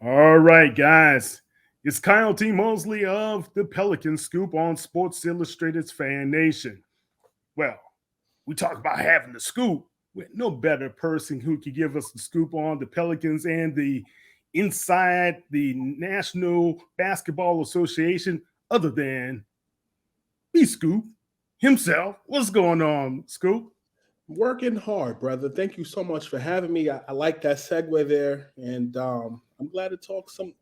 All right, guys. It's Kyle T. Mosley of the Pelican Scoop on Sports Illustrated's Fan Nation. Well, we talk about having the scoop with no better person who could give us the scoop on the Pelicans and the inside the National Basketball Association other than B Scoop himself. What's going on, Scoop? Working hard, brother. Thank you so much for having me. I like that segue there, and I'm glad to talk some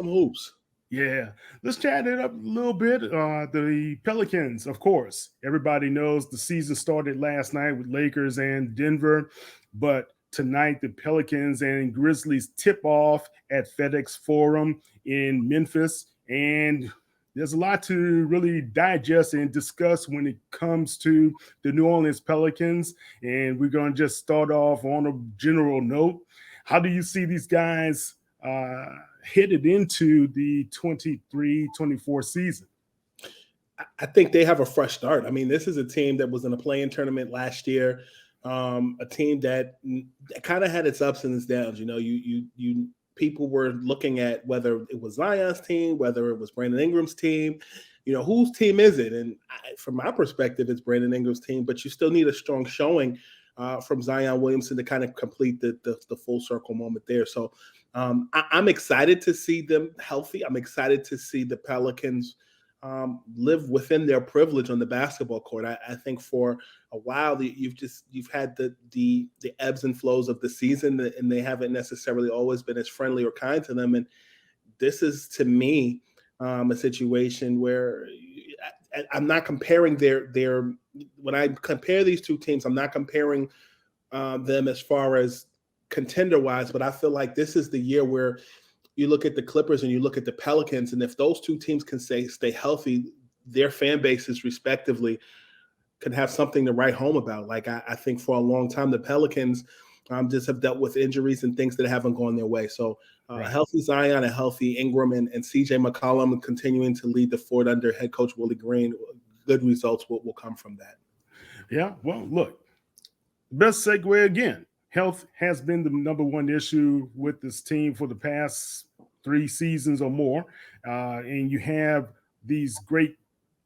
hoops. Yeah, let's chat it up a little bit. The Pelicans, of course, everybody knows the season started last night with Lakers and Denver, but tonight the Pelicans and Grizzlies tip off at FedEx Forum in Memphis, and there's a lot to really digest and discuss when it comes to the New Orleans Pelicans. And we're going to just start off on a general note. How do you see these guys headed into the 23-24 season? I think they have a fresh start. I mean, this is a team that was in a play-in tournament last year. A team that kind of had its ups and its downs. You know, you people were looking at whether it was Zion's team, whether it was Brandon Ingram's team. You know, whose team is it? And from my perspective, it's Brandon Ingram's team. But you still need a strong showing from Zion Williamson to kind of complete the full circle moment there. So I'm excited to see them healthy. I'm excited to see the Pelicans live within their privilege on the basketball court. I think for a while you've had the ebbs and flows of the season, and they haven't necessarily always been as friendly or kind to them. And this is, to me, a situation where I'm not comparing their when I compare these two teams, I'm not comparing them as far as contender wise, but I feel like this is the year where you look at the Clippers and you look at the Pelicans, and if those two teams can stay healthy, their fan bases respectively can have something to write home about. Like I think for a long time, the Pelicans just have dealt with injuries and things that haven't gone their way. So a Right. healthy Zion, a healthy Ingram, and CJ McCollum continuing to lead the fort under head coach Willie Green, good results will come from that. Yeah. Well, look, best segue again. Health has been the number one issue with this team for the past 3 seasons or more. And you have these great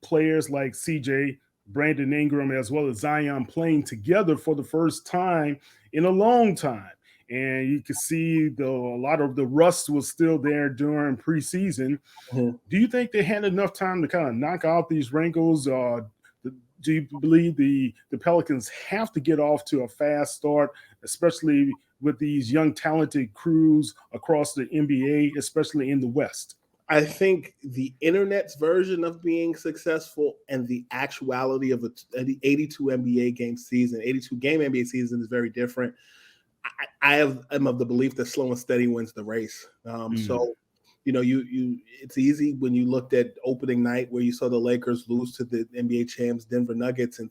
players like CJ, Brandon Ingram, as well as Zion playing together for the first time in a long time. And you can see a lot of the rust was still there during preseason. Mhm. Do you think they had enough time to kind of knock out these wrinkles? Do you believe the Pelicans have to get off to a fast start, especially with these young talented crews across the NBA, especially in the West? I think the internet's version of being successful and the actuality of the 82 NBA game season, 82 game NBA season is very different. I'm of the belief that slow and steady wins the race. Mm, So, you know, it's easy when you looked at opening night where you saw the Lakers lose to the NBA champs Denver Nuggets, and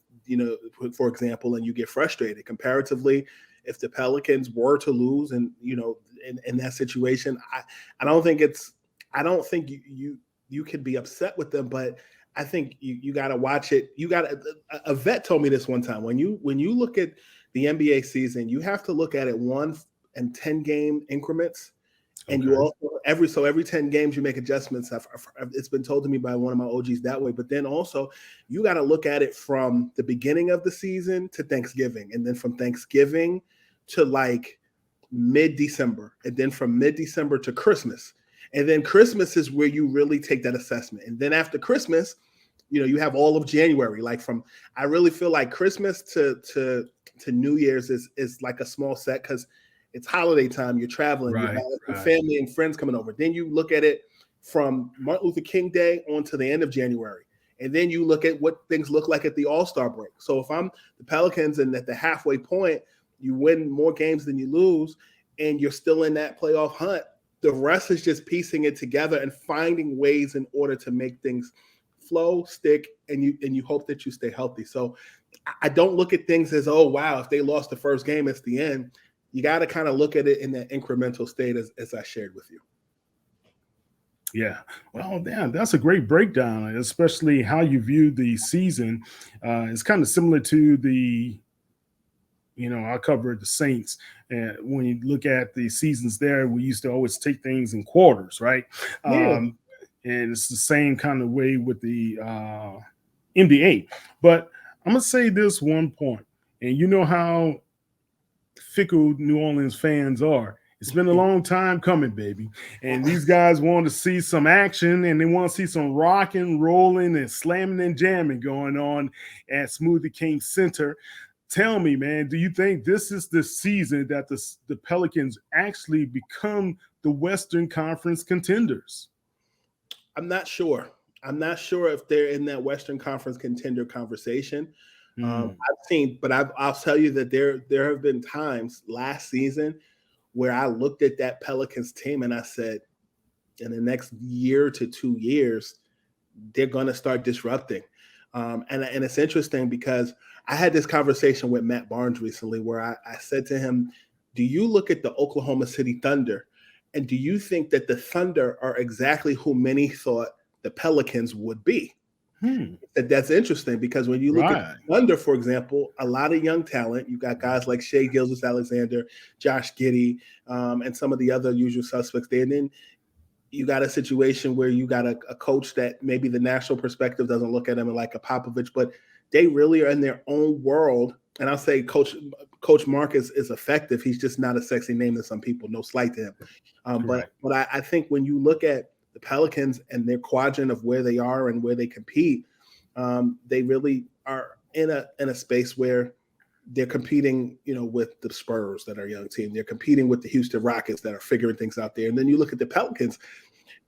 for example, and you get frustrated. Comparatively, if the Pelicans were to lose, and in that situation, I don't think it's I don't think you could be upset with them, but I think you got to watch it. You got a vet told me this one time. When you look at the NBA season, you have to look at it 1 and 10 game increments, and you okay. also every 10 games you make adjustments. It's been told to me by one of my OGs that way. But then also you got to look at it from the beginning of the season to Thanksgiving, and then from Thanksgiving to like mid-December, and then from mid-December to Christmas. And then Christmas is where you really take that assessment. And then after Christmas, you have all of January. Like I really feel like Christmas to New Year's is like a small set because it's holiday time. You're traveling. You have Right, your right. family and friends coming over. Then you look at it from Martin Luther King Day on to the end of January. And then you look at what things look like at the All-Star break. So if I'm the Pelicans and at the halfway point, you win more games than you lose, and you're still in that playoff hunt, the rest is just piecing it together and finding ways in order to make things flow, stick, and you hope that you stay healthy. So I don't look at things as, oh wow, if they lost the first game, it's the end. You got to kind of look at it in that incremental state as I shared with you. Yeah. Well, damn, that's a great breakdown, especially how you view the season. It's kind of similar to the I covered the Saints, and when you look at the seasons there, we used to always take things in quarters, right? Yeah. And it's the same kind of way with the NBA. But I'm gonna say this one point, and you know how fickle New Orleans fans are. It's been a long time coming, baby. And these guys want to see some action and they want to see some rocking, rolling, and slamming and jamming going on at Smoothie King Center. Tell me, man, do you think this is the season that the Pelicans actually become the Western Conference contenders? I'm not sure. I'm not sure if they're in that Western Conference contender conversation. Hmm. I've seen, but I'll tell you that there have been times last season where I looked at that Pelicans team and I said, in the next year to 2 years, they're going to start disrupting. And it's interesting because I had this conversation with Matt Barnes recently where I said to him, do you look at the Oklahoma City Thunder and do you think that the Thunder are exactly who many thought the Pelicans would be? Hmm. That's interesting because when you look at Right. Thunder, for example, a lot of young talent. You got guys like Shea Gilgeous-Alexander, Josh Giddey, and some of the other usual suspects there. And then you got a situation where you got a coach that maybe the national perspective doesn't look at him like a Popovich, but they really are in their own world. And I'll say Coach Mark is effective. He's just not a sexy name to some people. No slight to him. Correct. But I think when you look at the Pelicans and their quadrant of where they are and where they compete, they really are in a space where they're competing, with the Spurs that are a young team. They're competing with the Houston Rockets that are figuring things out there. And then you look at the Pelicans.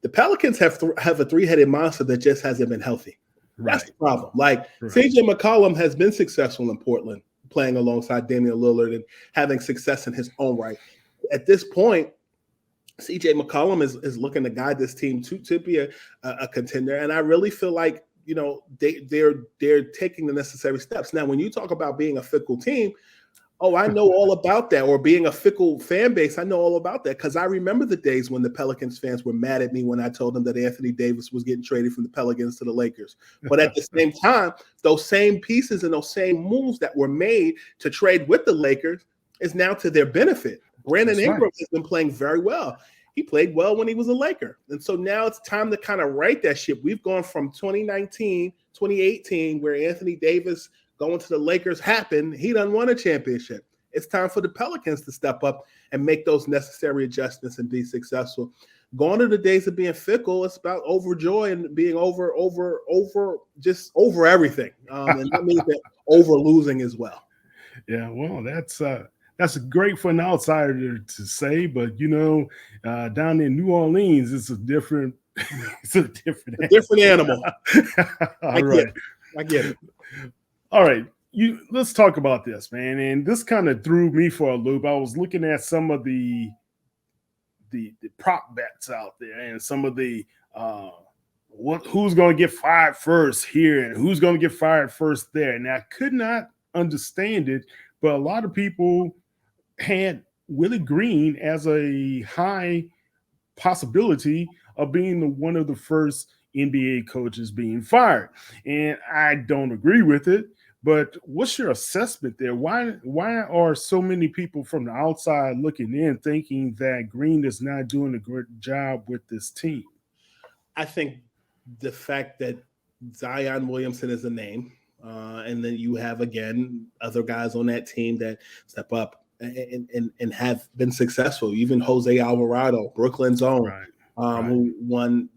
The Pelicans have a three-headed monster that just hasn't been healthy. That's Right. the problem. Like Right. CJ McCollum has been successful in Portland, playing alongside Damian Lillard and having success in his own right. At this point, CJ McCollum is looking to guide this team to be a contender. And I really feel like, they're taking the necessary steps. Now, when you talk about being a fickle team, oh, I know all about that. Or being a fickle fan base, I know all about that because I remember the days when the Pelicans fans were mad at me when I told them that Anthony Davis was getting traded from the Pelicans to the Lakers. But at the same time, those same pieces and those same moves that were made to trade with the Lakers is now to their benefit. Brandon That's right. Ingram has been playing very well. He played well when he was a Laker. And so now it's time to kind of right that ship. We've gone from 2019, 2018, where Anthony Davis going to the Lakers happened. He done won a championship. It's time for the Pelicans to step up and make those necessary adjustments and be successful. Gone are the days of being fickle. It's about overjoy and being over everything. And that means that over losing as well. Yeah, well, that's great for an outsider to say, but down in New Orleans, it's a different, it's a different A different animal. All right, I get it. all right. Let's talk about this, man. And this kind of threw me for a loop. I was looking at some of the prop bets out there, and some of the who's going to get fired first here, and who's going to get fired first there. And I could not understand it, but a lot of people had Willie Green as a high possibility of being one of the first NBA coaches being fired. And I don't agree with it. But what's your assessment there? Why are so many people from the outside looking in thinking that Green is not doing a great job with this team? I think the fact that Zion Williamson is a name, and then you have again other guys on that team that step up and have been successful. Even Jose Alvarado, Brooklyn's own, Right. Right. who won,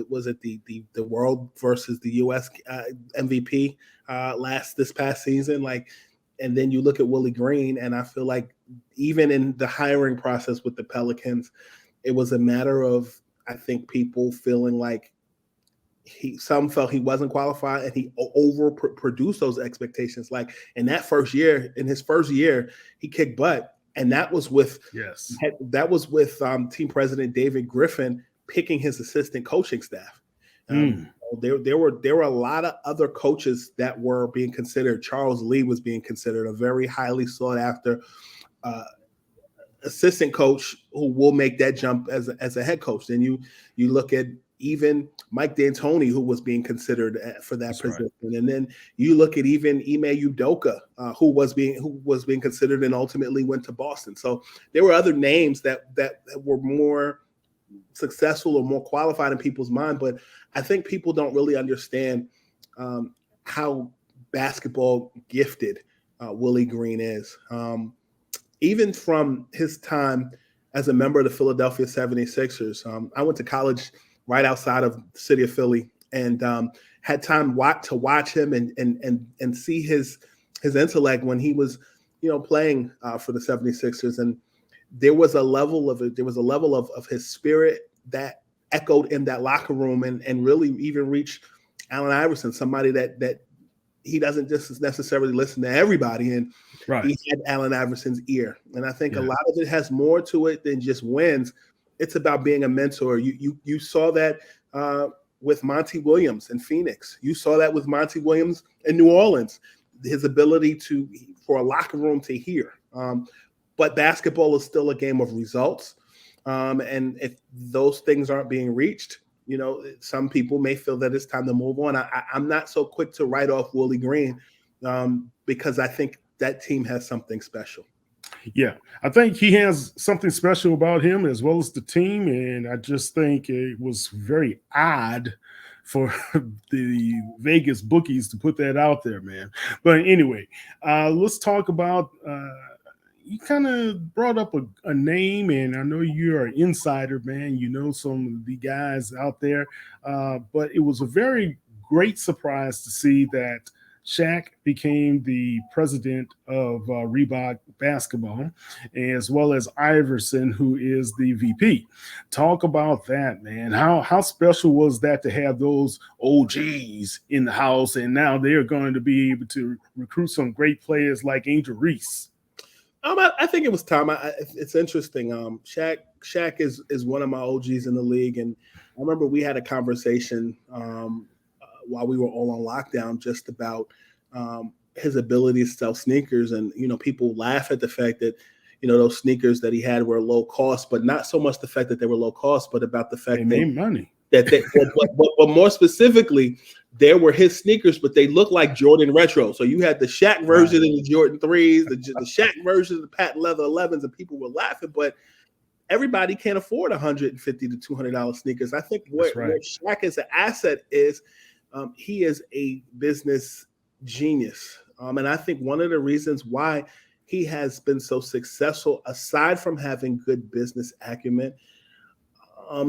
was it the world versus the U.S. MVP this past season. And then you look at Willie Green, and I feel like even in the hiring process with the Pelicans, it was a matter of, I think, people feeling like some felt he wasn't qualified, and he overproduced those expectations. Like in his first year, he kicked butt, and that was with Yes. Team President David Griffin picking his assistant coaching staff. Mm. There were a lot of other coaches that were being considered. Charles Lee was being considered a very highly sought after assistant coach who will make that jump as a head coach. Then you look at even Mike D'Antoni, who was being considered for that That's right. position, and then you look at even Ime Udoka, who was being considered and ultimately went to Boston. So there were other names that were more successful or more qualified in people's mind, but I think people don't really understand how basketball gifted Willie Green is. Even from his time as a member of the Philadelphia 76ers. I went to college right outside of the city of Philly, and had time to watch him and see his intellect when he was, playing for the 76ers. And there was a level of his spirit that echoed in that locker room, and really even reached Allen Iverson, somebody that he doesn't just necessarily listen to everybody, and Right. he had Allen Iverson's ear. And I think Yeah. a lot of it has more to it than just wins. It's about being a mentor. You saw that with Monty Williams in Phoenix. You saw that with Monty Williams in New Orleans. His ability for a locker room to hear. But basketball is still a game of results. And if those things aren't being reached, some people may feel that it's time to move on. I'm not so quick to write off Willie Green because I think that team has something special. Yeah, I think he has something special about him as well as the team, and I just think it was very odd for the Vegas bookies to put that out there, man. But anyway, let's talk about. You kind of brought up a name, and I know you're an insider, man. You know some of the guys out there, but it was a very great surprise to see that Shaq became the president of Reebok basketball, as well as Iverson, who is the VP. Talk about that, man. How special was that to have those OGs in the house, and now they're going to be able to recruit some great players like Angel Reese. I think it was time. It's interesting. Shaq is one of my OGs in the league, and I remember we had a conversation while we were all on lockdown just about his ability to sell sneakers, and people laugh at the fact that those sneakers that he had were low cost, but not so much the fact that they were low cost, but about the fact They made money. But more specifically, there were his sneakers, but they looked like Jordan retro. So you had the Shaq version of the Jordan 3s, the Shaq version of the patent leather 11s, and people were laughing, but everybody can't afford $150 to $200 sneakers. I think where Shaq as an asset is, he is a business genius. And I think one of the reasons why he has been so successful, aside from having good business acumen,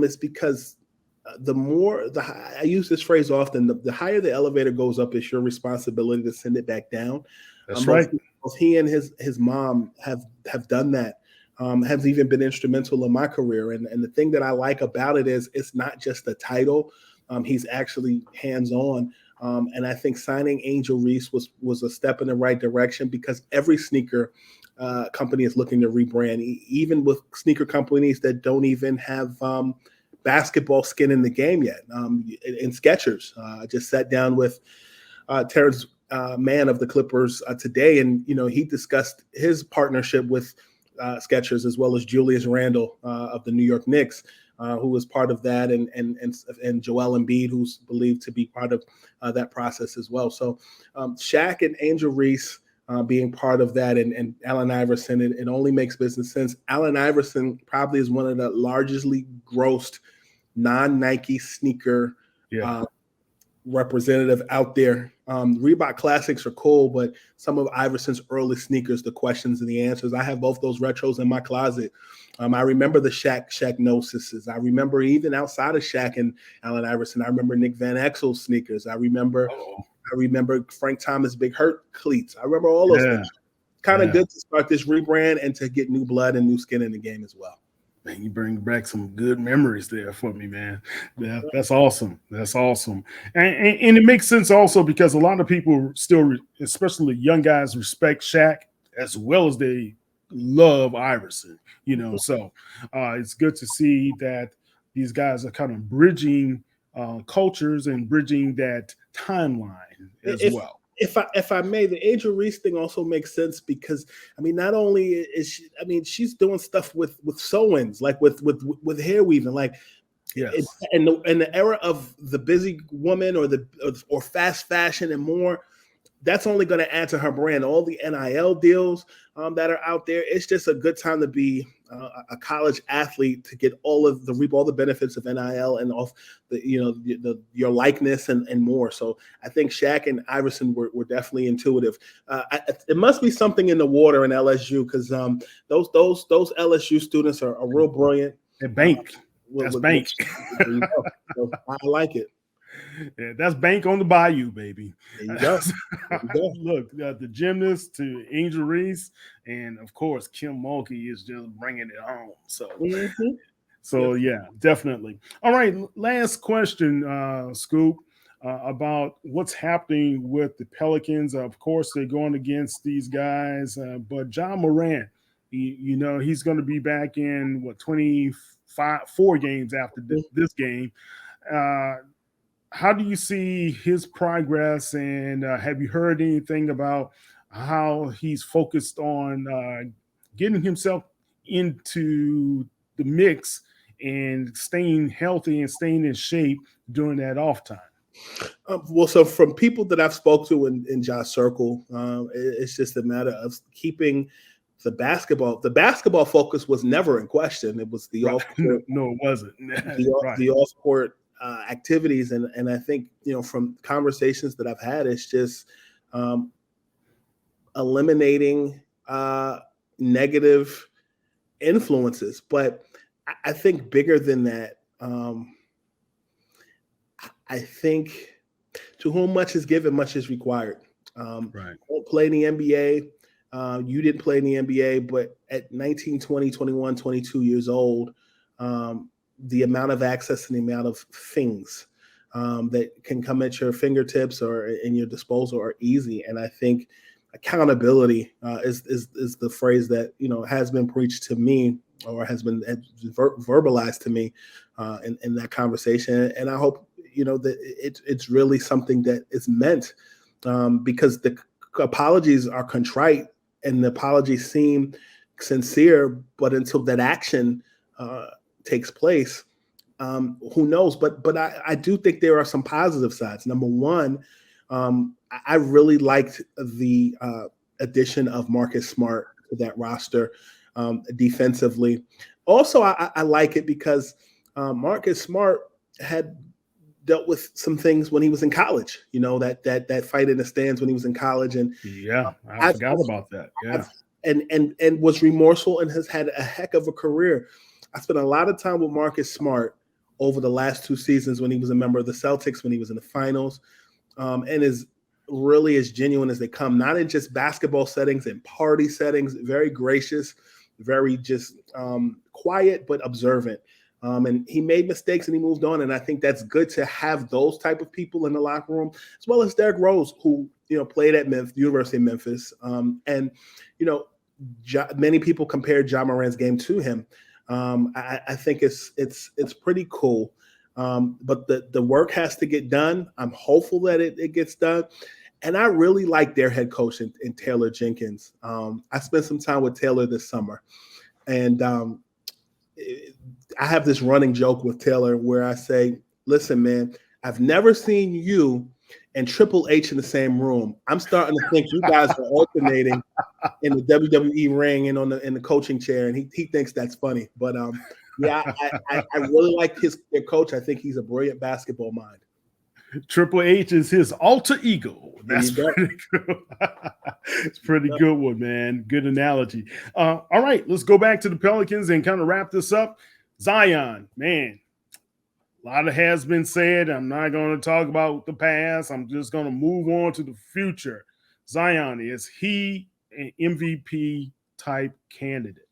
is because I use this phrase often, the higher the elevator goes up, it's your responsibility to send it back down. That's right. Both he and his mom have done that, have even been instrumental in my career. And the thing that I like about it is it's not just a title. He's actually hands-on. And I think signing Angel Reese was a step in the right direction, because every sneaker company is looking to rebrand, even with sneaker companies that don't even have basketball skin in the game yet. In Skechers, I just sat down with Terrence Mann of the Clippers today, and he discussed his partnership with Skechers, as well as Julius Randle of the New York Knicks, who was part of that, and Joel Embiid, who's believed to be part of that process as well. So Shaq and Angel Reese being part of that, and Allen Iverson, it only makes business sense. Allen Iverson probably is one of the largely grossed non-Nike sneaker representative out there. Reebok Classics are cool, but some of Iverson's early sneakers, the questions and the answers, I have both those retros in my closet. I remember the Shaq Gnosises. I remember even outside of Shaq and Allen Iverson, I remember Nick Van Exel's sneakers. I remember Frank Thomas Big Hurt cleats. I remember all those things. Kind of good to start this rebrand and to get new blood and new skin in the game as well. Man, you bring back some good memories there for me, man. Yeah, that's awesome. That's awesome. And it makes sense also because a lot of people still, especially young guys, respect Shaq as well as they love Iverson, So it's good to see that these guys are kind of bridging cultures and bridging that timeline as well. If I may, the Angel Reese thing also makes sense because not only is she, she's doing stuff with sew-ins, like with hair weaving. Like Yes. in the era of the busy woman or fast fashion and more, that's only going to add to her brand. All the NIL deals that are out there. It's just a good time to be a college athlete to get reap all the benefits of NIL and off your likeness and more. So I think Shaq and Iverson were definitely intuitive. It must be something in the water in LSU because those LSU students are real brilliant. At bank. That's bank. There you go. So I like it. Yeah, that's bank on the bayou, baby. There you go. There you go. Look, the gymnast to Angel Reese, and of course Kim Mulkey is just bringing it home. So, yeah, definitely. All right, last question, Scoop, about what's happening with the Pelicans. Of course, they're going against these guys, but John Morant, he's going to be back in 4 games after this game. How do you see his progress, and have you heard anything about how he's focused on getting himself into the mix and staying healthy and staying in shape during that off time? Well, so from people that I've spoke to in Josh Circle, it's just a matter of keeping the basketball. The basketball focus was never in question. It was the off court. No, it wasn't. The off court activities, and I think from conversations that I've had, it's just eliminating negative influences. But I think bigger than that, I think to whom much is given, much is required. Right. Don't play in the NBA. You didn't play in the NBA, but at 19, 20, 21, 22 years old, the amount of access and the amount of things that can come at your fingertips or in your disposal are easy. And I think accountability is the phrase that has been preached to me or has been verbalized to me in that conversation. And I hope that it's really something that is meant because the apologies are contrite and the apologies seem sincere, but until that action takes place, who knows? But I do think there are some positive sides. Number one, I really liked the addition of Marcus Smart to that roster defensively. Also, I like it because Marcus Smart had dealt with some things when he was in college. That fight in the stands when he was in college, and I forgot about that. Yeah, and was remorseful and has had a heck of a career. I spent a lot of time with Marcus Smart over the last 2 seasons when he was a member of the Celtics, when he was in the finals, and is really as genuine as they come, not in just basketball settings and party settings, very gracious, very just quiet, but observant. And he made mistakes and he moved on. And I think that's good to have those type of people in the locker room, as well as Derrick Rose, who, played at University of Memphis. Many people compared Ja Morant's game to him. I think it's pretty cool. But the work has to get done. I'm hopeful that it gets done. And I really like their head coach in Taylor Jenkins. I spent some time with Taylor this summer. And I have this running joke with Taylor where I say, listen, man, I've never seen you and Triple H in the same room. I'm starting to think you guys are alternating in the WWE ring and in the coaching chair, and he thinks that's funny. But I really like their coach. I think he's a brilliant basketball mind. Triple H is his alter ego. That's pretty good. It's pretty good one, man. Good analogy. All right, let's go back to the Pelicans and kind of wrap this up. Zion, man, a lot of has been said. I'm not going to talk about the past. I'm just going to move on to the future. Zion, is he an MVP type candidate?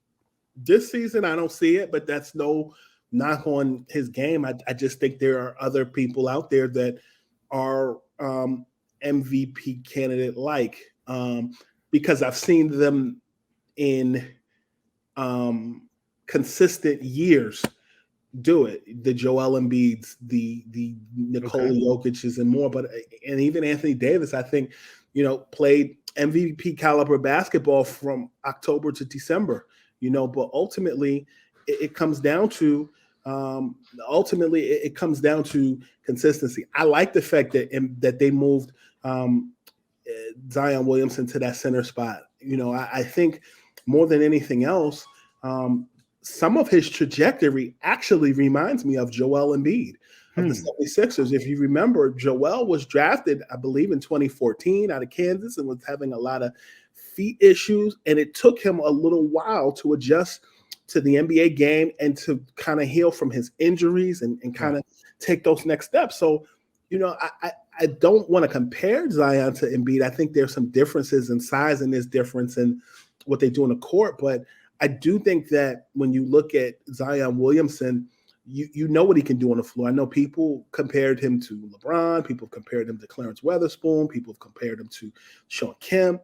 This season, I don't see it, but that's no knock on his game. I just think there are other people out there that are MVP candidate like because I've seen them in consistent years do it. The Joel Embiids, the Nikola Jokic's and more, and even Anthony Davis, I think, played MVP caliber basketball from October to December, but ultimately it comes down to ultimately it comes down to consistency. I like the fact that they moved um, Zion Williamson to that center spot. I think more than anything else, um, some of his trajectory actually reminds me of Joel Embiid of the Hmm. 76ers. If you remember, Joel was drafted, I believe, in 2014 out of Kansas and was having a lot of feet issues. And it took him a little while to adjust to the NBA game and to kind of heal from his injuries and Yeah. kind of take those next steps. So, I don't want to compare Zion to Embiid. I think there's some differences in size and there's difference in what they do on the court. But I do think that when you look at Zion Williamson, you know what he can do on the floor. I know people compared him to LeBron. People have compared him to Clarence Weatherspoon. People have compared him to Sean Kemp.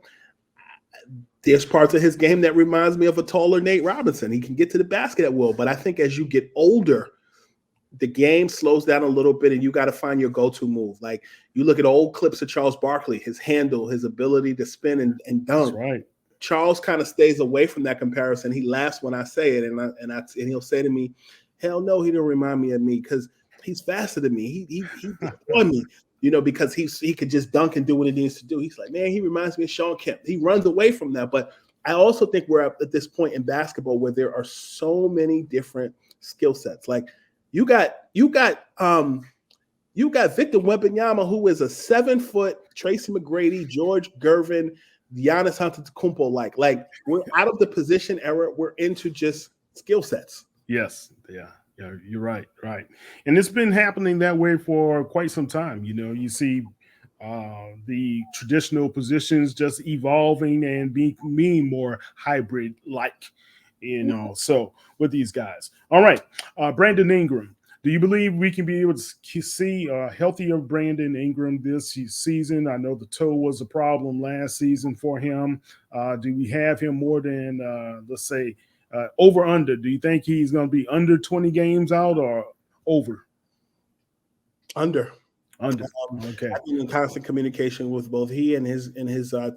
There's parts of his game that reminds me of a taller Nate Robinson. He can get to the basket at will. But I think as you get older, the game slows down a little bit and you got to find your go-to move. Like you look at old clips of Charles Barkley, his handle, his ability to spin and That's dunk. right. Charles kind of stays away from that comparison. He laughs when I say it, and he'll say to me, "Hell no, he don't remind me of me because he's faster than me. He destroyed me, because he could just dunk and do what he needs to do. He's like, man, he reminds me of Sean Kemp. He runs away from that. But I also think we're at this point in basketball where there are so many different skill sets. Like you got Victor Wembanyama, who is a 7-foot Tracy McGrady, George Gervin, Giannis Antetokounmpo. Like we're out of the position era. We're into just skill sets. Yes. Yeah. Yeah. You're right. Right. And it's been happening that way for quite some time. You see the traditional positions just evolving and being more hybrid like, so with these guys. All right. Brandon Ingram. Do you believe we can be able to see a healthier Brandon Ingram this season? I know the toe was a problem last season for him. Do we have him more than, let's say, over under? Do you think he's going to be under 20 games out or over? Under. Under. Okay. I've been in constant communication with both he and his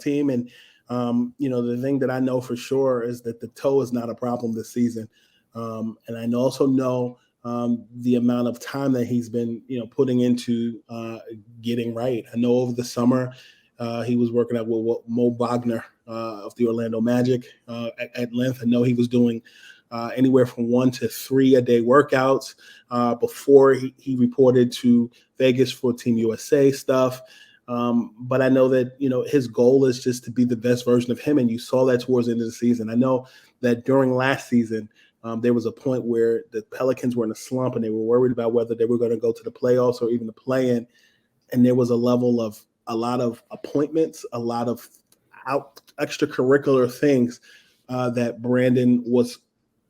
team, and the thing that I know for sure is that the toe is not a problem this season, and I also know the amount of time that he's been putting into getting right. I know over the summer he was working out with Mo Wagner of the Orlando Magic at length. I know he was doing anywhere from 1 to 3 a day workouts before he reported to Vegas for Team USA stuff. But I know that his goal is just to be the best version of him, and you saw that towards the end of the season. I know that during last season, there was a point where the Pelicans were in a slump and they were worried about whether they were going to go to the playoffs or even the play-in. And there was a level of a lot of appointments, a lot of extracurricular things that Brandon was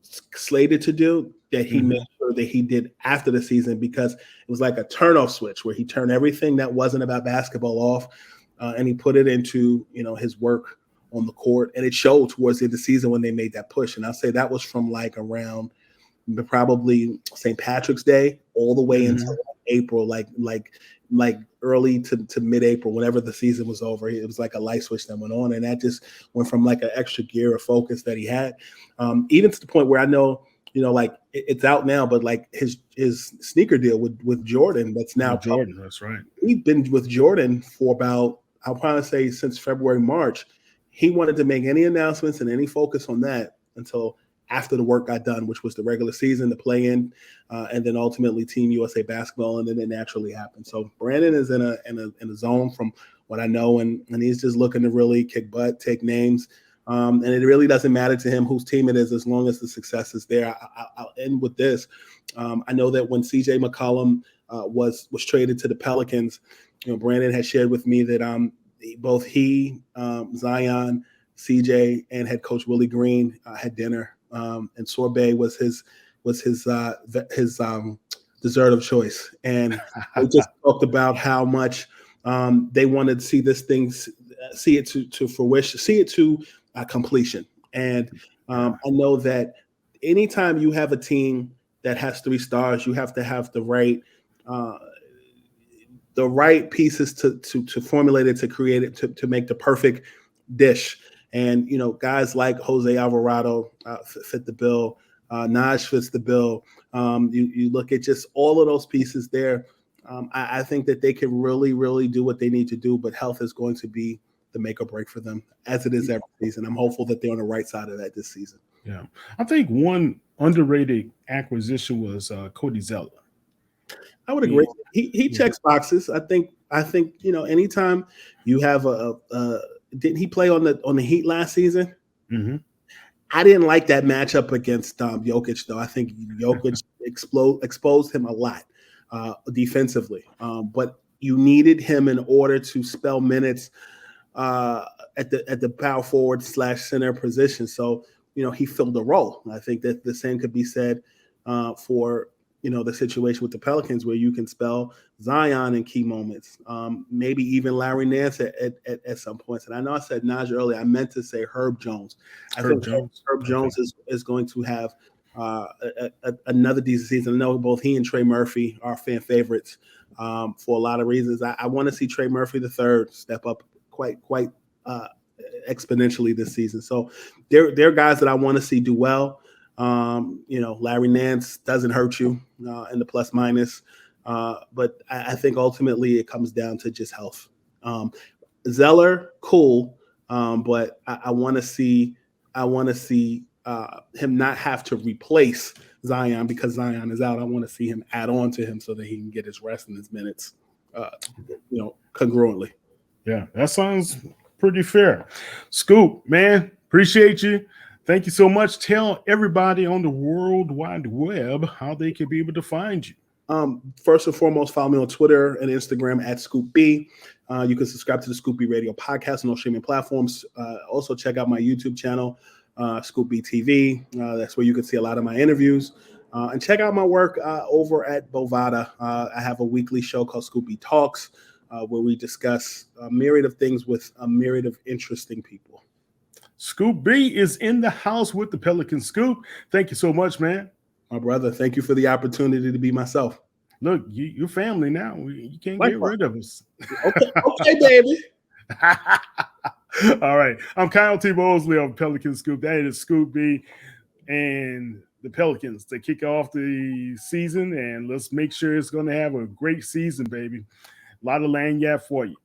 slated to do that he made Mhm. sure that he did after the season, because it was like a turn-off switch where he turned everything that wasn't about basketball off and he put it into his work on the court, and it showed towards the end of the season when they made that push. And I'll say that was from like around probably St. Patrick's Day all the way until Mhm. April, like early to mid-April, whenever the season was over. It was like a light switch that went on, and that just went from like an extra gear of focus that he had, even to the point where I know, like it's out now, but like his sneaker deal with Jordan that's now With public. Jordan, that's right. He's been with Jordan for about, I'll probably say since February, March. He wanted to make any announcements and any focus on that until after the work got done, which was the regular season, the play-in, and then ultimately Team USA basketball, and then it naturally happened. So Brandon is in a zone from what I know, and he's just looking to really kick butt, take names, and it really doesn't matter to him whose team it is as long as the success is there. I'll end with this. I know that when CJ McCollum was traded to the Pelicans, Brandon had shared with me that both he, Zion, CJ, and head coach Willie Green had dinner, and sorbet was his dessert of choice, and they just talked about how much they wanted to see this thing, see it to fruition, see it to completion. And Yeah. I know that anytime you have a team that has 3 stars, you have to have uh, the right pieces to formulate it, to create it, to make the perfect dish. And guys like Jose Alvarado fit the bill. Naj fits the bill. You look at just all of those pieces there. I think that they can really, really do what they need to do, but health is going to be the make or break for them, as it is every season. I'm hopeful that they're on the right side of that this season. Yeah. I think one underrated acquisition was Cody Zeller. I would agree. He, He yeah. checks boxes. I think anytime you have didn't he play on the Heat last season? Mhm. I didn't like that matchup against Jokic, though. I think Jokic exposed him a lot defensively, but you needed him in order to spell minutes uh, at the power forward slash center position. So he filled the role. I think that the same could be said for the situation with the Pelicans, where you can spell Zion in key moments, maybe even Larry Nance at some points. And I know I said Naj earlier. I meant to say Herb Jones. I Herb think Jones. Herb Okay. Jones is going to have another decent season. I know both he and Trey Murphy are fan favorites for a lot of reasons. I want to see Trey Murphy the third step up quite uh, exponentially this season. So they're guys that I want to see do well. Larry Nance doesn't hurt you in the plus minus, but I think ultimately it comes down to just health. Um, Zeller, cool, but I want to see him not have to replace Zion because Zion is out. I want to see him add on to him so that he can get his rest and his minutes, congruently. Yeah, that sounds pretty fair. Scoop, man, appreciate you. Thank you so much. Tell everybody on the World Wide Web how they can be able to find you. First and foremost, follow me on Twitter and Instagram at Scoop B. You can subscribe to the Scoop B Radio podcast on all streaming platforms. Also, check out my YouTube channel, Scoop B TV. That's where you can see a lot of my interviews. And check out my work over at Bovada. I have a weekly show called Scoop B Talks, where we discuss a myriad of things with a myriad of interesting people. Scoop B is in the house with the Pelican Scoop. Thank you so much, man. My brother, thank you for the opportunity to be myself. Look, you're family now. You can't get Likewise. rid of us. Okay, okay, baby. All right. I'm Kyle T. Mosley of Pelican Scoop. That is Scoop B and the Pelicans to kick off the season. And let's make sure it's going to have a great season, baby. A lot of land for you.